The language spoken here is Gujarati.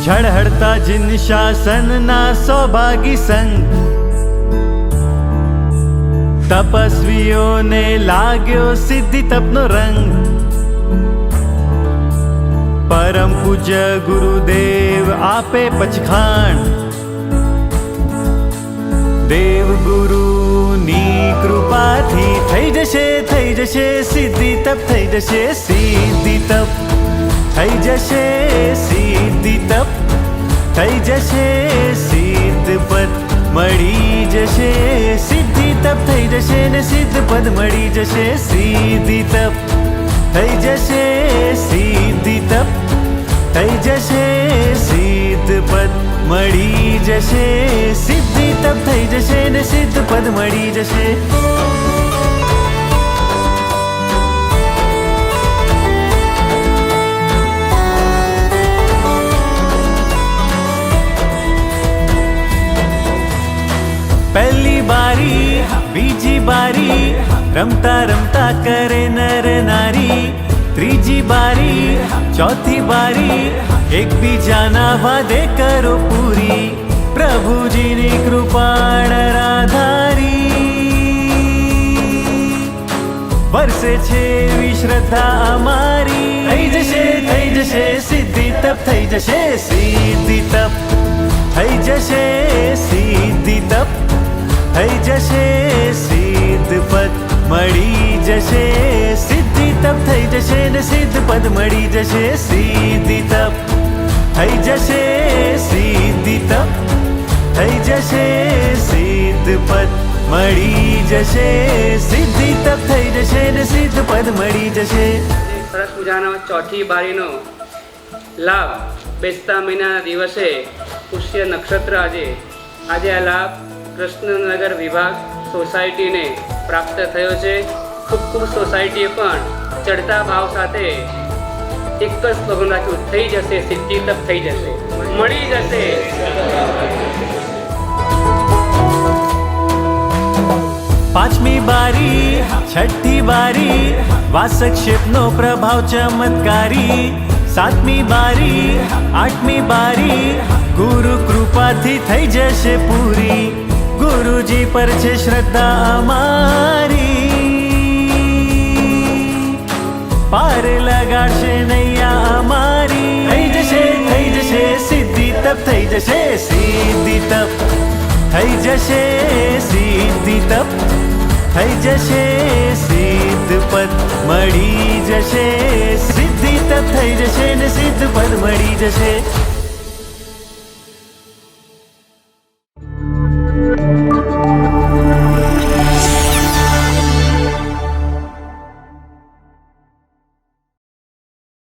ઝળહળતા જીન શાસનના સૌભાગી સંગ, તપસ્વીઓને લાગ્યો સિદ્ધિ તપનો રંગ. પરમ પૂજ્ય ગુરુદેવ આપે પચખાણ, દેવ ગુરુની કૃપાથી થઈ જશે સિદ્ધિ તપ, થઈ જશે સિદ્ધિ તપ, થઈ જશે સિદ્ધિ તપ, થઈ જશે સિદ્ધ પદ મળી જશે. સિદ્ધિ તપ થઈ જશે ને સિદ્ધ પદ મળી જશે. સિદ્ધિ તપ થઈ જશે, સિદ્ધિ તપ થઈ જશે, સિદ્ધ પદ મળી જશે. સિદ્ધિ તપ થઈ જશે ને સિદ્ધ પદ મળી જશે. પહેલી બારી બીજી બારી રમતા રમતા કરે નર નારી. ત્રીજી બારી ચોથી બારી એકબીજાના વાદે કરો પૂરી. પ્રભુજીની કૃપાણ રાધારી, વરસે છે એવી શ્રદ્ધા અમારી. થઈ જશે સિદ્ધિ તપ, થઈ જશે સિદ્ધિ તપ, થઈ જશે સિદ્ધિ તપ, થઈ જશે સિદ્ધ પદ મળી જશે. સિદ્ધિ તપ થઈ જશે ને સિદ્ધ પદ મળી જશે. સિદ્ધિ તપ થઈ જશે, સિદ્ધિ તપ થઈ જશે, સિદ્ધ પદ મળી જશે. સિદ્ધિ તપ થઈ જશે ને સિદ્ધ પદ મળી જશે. સરસ પૂજાનો ચોથી બારીનો લાભ બેસતા મહિનાના દિવસે પુષ્ય નક્ષત્ર આજે આ લાભ કૃષ્ણનગર વિભાગ સોસાયટીને પ્રાપ્ત થયો છે. ખૂબ સોસાયટીએ પણ ચડતા ભાવ સાથે એક જ સ્લોગન રાખ્યું, થઈ જશે સિદ્ધિ તપ, થઈ જશે મળી જશે. પાંચમી બારી છઠ્ઠી બારી વાસક્ષેપનો પ્રભાવ ચમત્કારી. સાતમી બારી આઠમી બારી ગુરુ કૃપાથી થઈ જશે પૂરી. ગુરુજી પર છે શ્રદ્ધા અમારી, પાર લગાડશે નૈયા અમારી. થઈ જશે સિદ્ધિ તપ, થઈ જશે સિદ્ધિ તપ, થઈ જશે સિદ્ધિ તપ, થઈ જશે સિદ્ધ પદ મળી જશે. સિદ્ધિ તપ થઈ જશે ને સિદ્ધ પદ મળી જશે.